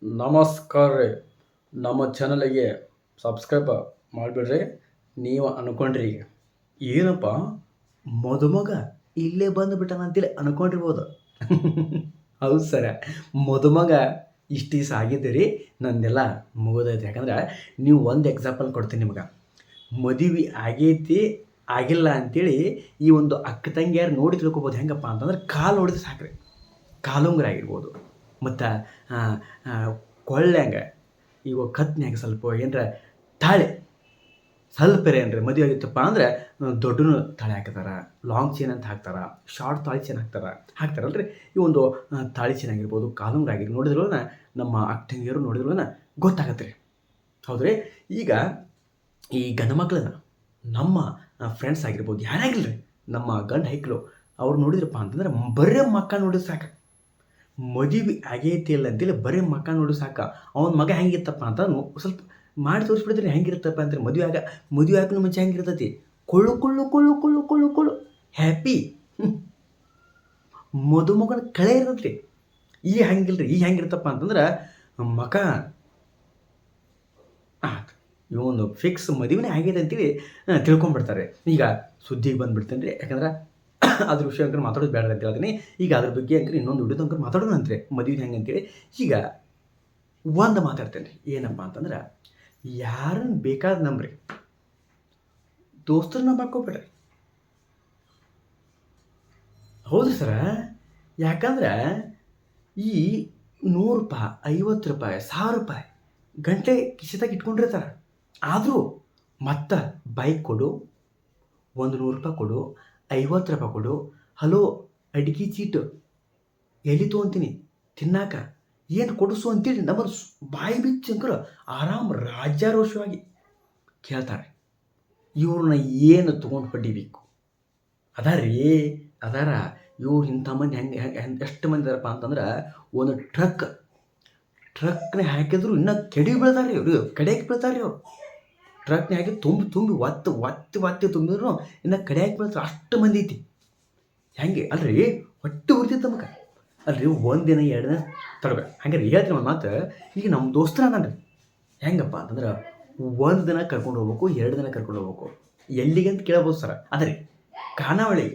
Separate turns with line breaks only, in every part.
ನಮಸ್ಕಾರ ರೀ. ನಮ್ಮ ಚಾನಲಿಗೆ ಸಬ್ಸ್ಕ್ರೈಬ್ ಮಾಡಿಬಿಡ್ರಿ. ನೀವು ಅನ್ಕೊಂಡ್ರಿ ಏನಪ್ಪ ಮದುಮಗ ಇಲ್ಲೇ ಬಂದುಬಿಟ್ಟನ ಅಂತೇಳಿ ಅನ್ಕೊಂಡಿರ್ಬೋದು. ಹೌದು ಸರ, ಮದುಮಗ ಇಷ್ಟು ದಿವಸ ಆಗಿದ್ದೆ ರೀ, ನಂದೆಲ್ಲ ಮುಗಿದೈತೆ. ಯಾಕಂದ್ರೆ ನೀವು ಒಂದು ಎಕ್ಸಾಂಪಲ್ ಕೊಡ್ತೀನಿ ನಿಮ್ಗೆ. ಮದುವೆ ಆಗೈತಿ ಆಗಿಲ್ಲ ಅಂಥೇಳಿ ಈ ಒಂದು ಅಕ್ಕ ತಂಗಿಯಾರು ನೋಡಿ ತಿಳ್ಕೊಬೋದು. ಹೆಂಗಪ್ಪ ಅಂತಂದ್ರೆ ಕಾಲು ಹೊಡೆದು ಸಾಕ್ರಿ, ಕಾಲುಂಗುರ ಆಗಿರ್ಬೋದು, ಮತ್ತು ಕೊಳ್ಳ್ಯಾಂಗ ಈಗ ಕತ್ನ್ಯಾಗ ಸ್ವಲ್ಪ ಏನರ ತಾಳೆ ಸ್ವಲ್ಪ ಏನ್ರಿ ಮದುವೆ ಆಗಿತ್ತಪ್ಪ ಅಂದ್ರೆ ದೊಡ್ಡನು ತಾಳೆ ಹಾಕ್ತಾರೆ, ಲಾಂಗ್ ಚೈನ್ ಅಂತ ಹಾಕ್ತಾರೆ, ಶಾರ್ಟ್ ತಾಳಿ ಚೈನ್ ಹಾಕ್ತಾರಲ್ರಿ. ಈ ಒಂದು ತಾಳಿ ಚೈನ್ ಆಗಿರ್ಬೋದು, ಕಾಲುಂಗುರ ಆಗಿರಿ ನೋಡಿದ್ರಲ್ಲ ನಮ್ಮ ಅಕ್ಕ ತಂಗಿಯರು ನೋಡಿದ್ರಲ್ಲ ಗೊತ್ತಾಗತ್ತೆ ರೀ. ಹೌದ್ರಿ. ಈಗ ಈ ಗಂಡು ಮಕ್ಕಳನ್ನ ನಮ್ಮ ಫ್ರೆಂಡ್ಸ್ ಆಗಿರ್ಬೋದು, ಯಾರಾಗಿಲ್ಲ ರೀ, ನಮ್ಮ ಗಂಡು ಹೈಕ್ಳು ಅವ್ರು ನೋಡಿದ್ರಪ್ಪ ಅಂತಂದ್ರೆ ಬರೀ ಮಕ್ಕ ನೋಡಿದ್ರೆ ಸಾಕು. ಮದುವೆ ಆಗೈತಿ ಇಲ್ಲ ಅಂತೇಳಿ ಬರೀ ಮಕ್ಕ ನೋಡಿ ಸಾಕ. ಅವನ ಮಗ ಹೆಂಗಿತ್ತಪ್ಪ ಅಂತ ಸ್ವಲ್ಪ ಮಾಡಿ ತೋರಿಸ್ಬಿಡಿದ್ರೆ ಹೆಂಗಿರುತ್ತಪ್ಪ ಅಂತಾರೆ. ಮದುವೆ ಆಗಕ್ಕೆ ಮುಂಚೆ ಹೆಂಗಿರ್ತೈತಿ, ಕೊಳ್ಳು ಕೊಳ್ಳು ಕೊಳ್ಳು ಕೊಳ್ಳು ಕೊಳ್ಳು ಕೊಳ್ಳು ಹ್ಯಾಪಿ. ಮದುಮಗನ ಕಳೆ ಇರ್ತೈತಿ. ಈಗ ಹಂಗಿಲ್ರಿ. ಈಗ ಹೆಂಗಿರ್ತಪ್ಪ ಅಂತಂದ್ರೆ ಮಕ ಇವೊಂದು ಫಿಕ್ಸ್ ಮದುವೆನೇ ಆಗೈತೆ ಅಂತೇಳಿ ತಿಳ್ಕೊಂಡ್ಬಿಡ್ತಾರೆ. ಈಗ ಸುದ್ದಿಗೆ ಬಂದುಬಿಡ್ತೇನೆ ರೀ. ಯಾಕಂದ್ರೆ ಅದ್ರ ವಿಷಯ ಅಂಕರ್ ಮಾತಾಡೋದು ಬೇಡ ಅಂತ ಹೇಳ್ತೀನಿ. ಈಗ ಅದ್ರ ಬಗ್ಗೆ ಅಂಕರ್ ಇನ್ನೊಂದು ವಿಡಿಯೋದ ಅಂಕರ್ ಮಾತಾಡೋಣ ಅಂತ್ರಿ, ಮದುವೆ ಹೆಂಗೆ ಅಂತೇಳಿ. ಈಗ ಒಂದು ಮಾತಾಡ್ತೇನೆ ರೀ, ಏನಪ್ಪ ಅಂತಂದ್ರೆ ಯಾರನ್ನು ಬೇಕಾದ ನಂಬ್ರಿ, ದೋಸ್ತರನ್ನ ಮಾಡ್ಕೊಬೇಡ್ರಿ. ಹೌದ್ರಿ ಸರ. ಯಾಕಂದ್ರೆ ಈ 100 ರೂಪಾಯಿ, 50 ರೂಪಾಯಿ, 1000 ರೂಪಾಯಿ ಗಂಟೆ ಕಿಸಿದಾಗ ಇಟ್ಕೊಂಡಿರ್ತಾರೆ. ಆದರೂ ಮತ್ತೆ ಬೈಕ್ ಕೊಡು, 100 ರೂಪಾಯಿ ಕೊಡು, 50 ರೂಪಾಯಿ ಕೊಡು, ಹಲೋ ಅಡ್ಗೆ ಚೀಟು ಎಲ್ಲಿ ತೊಗೊತೀನಿ ತಿನ್ನಾಕ ಏನು ಕೊಡಿಸು ಅಂತೇಳಿ ನಮ್ಮನ್ನು ಬಾಯಿ ಬಿಚ್ಚಂಕರ ಆರಾಮ್ ರಾಜ್ಯಾರೋಷವಾಗಿ ಕೇಳ್ತಾರೆ. ಇವ್ರನ್ನ ಏನು ತೊಗೊಂಡು ಪಡಿಬೇಕು ಅದಾರ ಇವ್ರು ಇಂಥ ಮಂದಿ ಎಷ್ಟು ಮಂದಿ ಇದಾರಪ್ಪ ಅಂತಂದ್ರೆ ಒಂದು ಟ್ರಕ್ನೇ ಹಾಕಿದ್ರು ಇನ್ನೂ ಕೆಡಿ ಬೀಳ್ತಾರೆ ಇವರು, ಕಡೆಗೆ ಬೀಳ್ತಾರೆ ಅವ್ರು. ಟ್ರಕ್ನೇ ಹಾಕಿ ತುಂಬಿ ಒತ್ತಿ ತುಂಬಿದ್ರು ಇನ್ನು ಕಡೆಯಾಗಿ ಬೀಳ್ತಾರೆ. ಅಷ್ಟು ಮಂದಿ ಐತಿ. ಹೆಂಗೆ ಅಲ್ರಿ, ಹೊಟ್ಟೆ ಉರ್ತಿತ್ತು ನಮಗೆ ಅಲ್ರಿ. ಒಂದಿನ 2 ದಿನ ತರಬೇಕು. ಹಂಗೆ ಹೇಳ್ತೀನಿ ಒಂದು ಮಾತು. ಈಗ ನಮ್ಮ ದೋಸ್ತರ ನಾನು ಹೆಂಗಪ್ಪ ಅಂತಂದ್ರೆ 1 ದಿನ ಕರ್ಕೊಂಡು ಹೋಗ್ಬೇಕು, 2 ದಿನ ಕರ್ಕೊಂಡು ಹೋಗ್ಬೇಕು. ಎಲ್ಲಿಗೆ ಅಂತ ಕೇಳ್ಬೋದು ಸರ. ಅದೇ ರೀ ಖಾನಾವಳಿ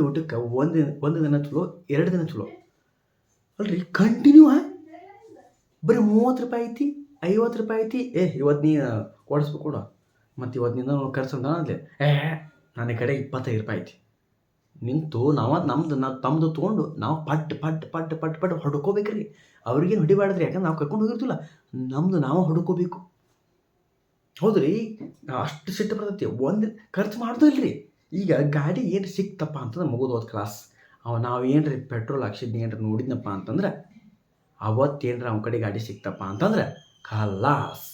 ಊಟಕ್ಕೆ ಒಂದು ದಿನ ಚಲೋ, 2 ದಿನ ಚಲೋ ಅಲ್ರಿ. ಕಂಟಿನ್ಯೂ ಬರೀ 30 ರೂಪಾಯಿ ಐತಿ, 50 ರೂಪಾಯಿ ಐತಿ. ಇವತ್ತು ನೀ ಕೊಡಿಸ್ಬೇಕು ಕೊಡು, ಮತ್ತು ಇವತ್ತು ನಿಂದ ಖರ್ಚು ಅಂದೆ. ನನ್ನ ಕಡೆ 25 ರೂಪಾಯಿ ಐತಿ. ನಿಂತು ತಮ್ಮದು ತೊಗೊಂಡು ನಾವು ಪಟ್ ಹೊಡ್ಕೋಬೇಕ್ರಿ. ಅವ್ರಿಗೇನು ಹೊಡಿಬಾರ್ದ್ರಿ. ಯಾಕಂದ್ರೆ ನಾವು ಕರ್ಕೊಂಡು ಹೋಗಿರ್ತಿಲ್ಲ, ನಮ್ಮದು ನಾವು ಹೊಡ್ಕೋಬೇಕು. ಹೌದ್ರಿ. ಅಷ್ಟು ಸಿಟ್ಟು ಬರ್ತೈತಿ. ಒಂದು ಖರ್ಚು ಮಾಡೋದು ಇಲ್ರಿ. ಈಗ ಗಾಡಿ ಏನು ಸಿಕ್ತಪ್ಪ ಅಂತಂದ್ರೆ ಮುಗಿದೋದು ಕ್ಲಾಸ್. ನಾವು ಏನ್ರಿ ಪೆಟ್ರೋಲ್ ಹಾಕ್ಸಿದ್ನಿ ಏನ್ರಿ ನೋಡಿದ್ನಪ್ಪ ಅಂತಂದ್ರೆ ಅವತ್ತೇನ್ರ ಅವ್ನ ಕಡೆ ಗಾಡಿ ಸಿಕ್ತಪ್ಪ ಅಂತಂದ್ರೆ ಖಲಾಸ್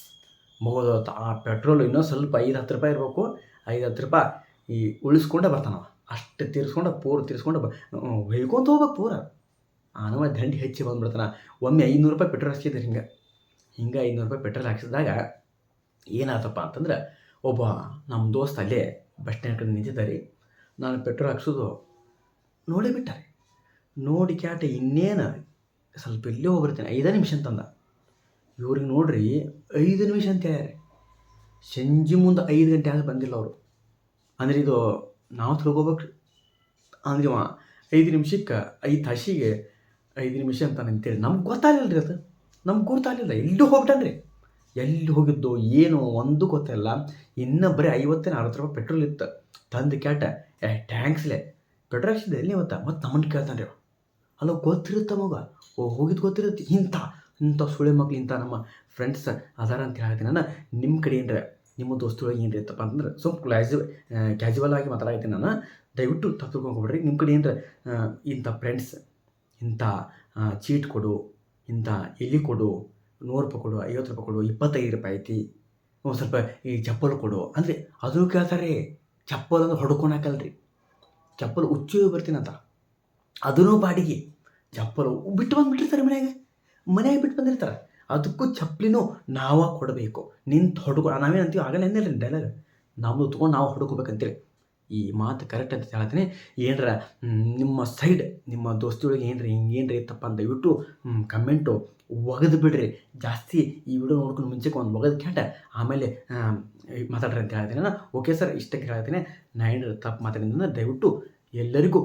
ಮುಗಿದೋತು. ಆ ಪೆಟ್ರೋಲ್ ಇನ್ನೂ ಸ್ವಲ್ಪ 5-10 ರೂಪಾಯಿ ಇರಬೇಕು. 5-10 ರೂಪಾಯಿ ಈ ಉಳಿಸ್ಕೊಂಡೆ ಬರ್ತಾನವ. ಅಷ್ಟು ತೀರಿಸ್ಕೊಂಡು ಹೊಯ್ಕೊಂತ ಹೋಗ್ಬೇಕು ಪೂರ. ಆನವ ದಂಡಿ ಹೆಚ್ಚಿ ಬಂದ್ಬಿಡ್ತಾನೆ. ಒಮ್ಮೆ 500 ರೂಪಾಯಿ ಪೆಟ್ರೋಲ್ ಹಾಕ್ಸಿದ್ರಿ. ಹಿಂಗೆ 500 ರೂಪಾಯಿ ಪೆಟ್ರೋಲ್ ಹಾಕ್ಸಿದಾಗ ಏನಾಯ್ತಪ್ಪ ಅಂತಂದ್ರೆ ಒಬ್ಬ ನಮ್ಮ ದೋಸ್ತ ಅಲ್ಲೇ ಬಸ್ ಸ್ಟ್ಯಾಂಡ್ ಕಡೆ ನಿಂತಿದ್ದಾರೆ. ನಾನು ಪೆಟ್ರೋಲ್ ಹಾಕ್ಸೋದು ನೋಡೇ ಬಿಟ್ಟಾರೆ. ನೋಡಿ ಕ್ಯಾಟ ಇನ್ನೇನು ಸ್ವಲ್ಪ ಇಲ್ಲೇ ಹೋಗ್ಬಿಡ್ತೇನೆ, 5 ನಿಮಿಷ ಅಂತಂದ. ಇವ್ರಿಗೆ ನೋಡ್ರಿ 5 ನಿಮಿಷ ಅಂತ ಹೇಳ್ಯಾರೆ. ಸಂಜೆ ಮುಂದೆ 5 ಗಂಟೆ ಆದ್ರೆ ಬಂದಿಲ್ಲ ಅವರು. ಅಂದ್ರೆ ಇದು ನಾವು ತಿಳ್ಕೊಬೇಕು ಅಂದ್ರೆ 5 ನಿಮಿಷಕ್ಕೆ 5 ತಾಸಿಗೆ 5 ನಿಮಿಷ ಅಂತ ಅಂತೇಳಿ ನಮ್ಗೆ ಗೊತ್ತಾಗಲಿಲ್ಲ ರೀ. ಅದು ನಮ್ಗೆ ಗೊತ್ತಾಗಲಿಲ್ಲ. ಎಲ್ಲೂ ಹೋಗ್ಬಿಟ್ಟನ್ರಿ. ಎಲ್ಲಿ ಹೋಗಿದ್ದು ಏನು ಒಂದು ಗೊತ್ತಿಲ್ಲ. ಇನ್ನೂ ಬರೀ 50-60 ರೂಪಾಯಿ ಪೆಟ್ರೋಲ್ ಇತ್ತು. ತಂದು ಕ್ಯಾಟ ಟ್ಯಾಂಕ್ಸ್ಲೆ ಪೆಟ್ರೋಲ್ ಹಾಕ್ಸಿದ್ದೆ ಎಲ್ಲಿ ಮತ್ತು ನಮ್ಮನ್ನು ಕೇಳ್ತಾನೆ ರೀ. ಅಲ್ಲ ಗೊತ್ತಿರುತ್ತೆ ಮಗ, ಹೋಗಿದ್ದು ಗೊತ್ತಿರುತ್ತೆ. ಇಂಥ ಸುಳೆ ಮಕ್ಳು ಇಂಥ ನಮ್ಮ ಫ್ರೆಂಡ್ಸ್ ಅದಾರ ಅಂತ ಹೇಳ್ತೀನಿ ನಾನು. ನಿಮ್ಮ ಕಡೆ ಏನರ ನಿಮ್ಮ ದೋಸ್ತರೊಳಗೆ ಏನು ಇರ್ತಪ್ಪ ಅಂತಂದ್ರೆ ಸ್ವಲ್ಪ ಕ್ಯಾಜುವಲ್ ಆಗಿ ಮಾತಾಡ್ತೀನಿ ನಾನು. ದಯವಿಟ್ಟು ತಪ್ಪಿಕೊಂಡ್ಬಿಡ್ರಿ. ನಿಮ್ಮ ಕಡೆ ಏನರ ಇಂಥ ಫ್ರೆಂಡ್ಸ್ ಇಂಥ ಚೀಟ್ ಕೊಡು, ಇಂಥ ಎಲ್ಲಿ ಕೊಡು, 100 ರೂಪಾಯಿ ಕೊಡು, 50 ರೂಪಾಯಿ ಕೊಡು, 25 ರೂಪಾಯಿ ಐತಿ, ಒಂದು ಸ್ವಲ್ಪ ಈ ಚಪ್ಪಲ್ ಕೊಡು ಅಂದರೆ ಅದನ್ನು ಕೇಳ್ತಾರೆ. ಚಪ್ಪಲ್ ಅಂದ್ರೆ ಹೊಡ್ಕೊಂಡು ಹಾಕಲ್ರಿ. ಚಪ್ಪಲ್ ಹುಚ್ಚು ಬರ್ತೀನಂತ ಅದನ್ನೂ ಬಾಡಿಗೆ ಚಪ್ಪಲು ಬಿಟ್ಟು ಬಂದುಬಿಟ್ಟಿರ್ತಾರೆ. ಮನೆಯಾಗ ಬಿಟ್ಟು ಬಂದಿರ್ತಾರೆ. ಅದಕ್ಕೂ ಚಪ್ಪಲಿನೂ ನಾವು ಕೊಡಬೇಕು. ನಿಂತು ನಾವೇನಂತೀವಿ ಆಗಲ್ಲ ಎಂದಿಲ್ಲ ಡೈಲಾಗ್, ನಮ್ಮದು ತೊಗೊಂಡು ನಾವು ಹೊಡ್ಕೋಬೇಕಂತೇಳಿ. ಈ ಮಾತು ಕರೆಕ್ಟ್ ಅಂತ ಹೇಳ್ತೀನಿ. ಏನರ ನಿಮ್ಮ ಸೈಡ್ ನಿಮ್ಮ ದೋಸ್ತಿಯೊಳಗೆ ಹಿಂಗೇನ್ರ ಇತ್ತಪ್ಪ ಅಂತ ದಯವಿಟ್ಟು ಕಮೆಂಟು ಒಗೆದು ಬಿಡ್ರಿ. ಜಾಸ್ತಿ ಈ ವಿಡಿಯೋ ನೋಡ್ಕೊಂಡು ಮುಂಚೆಗೆ ಒಂದು ಒಗೆದು ಕೆಟ್ಟ ಆಮೇಲೆ ಮಾತಾಡ್ರಿ ಅಂತ ಹೇಳ್ತೀನಿ ನಾನು. ಓಕೆ ಸರ್, ಇಷ್ಟಕ್ಕೆ ಹೇಳ್ತೀನಿ. ನಾ ಏನಾದ್ರು ತಪ್ಪು ಮಾತಾಡಿದ್ರೆ ದಯವಿಟ್ಟು ಎಲ್ಲರಿಗೂ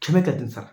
ಕ್ಷಮೆ ಕೇಳ್ತೀನಿ ಸರ್.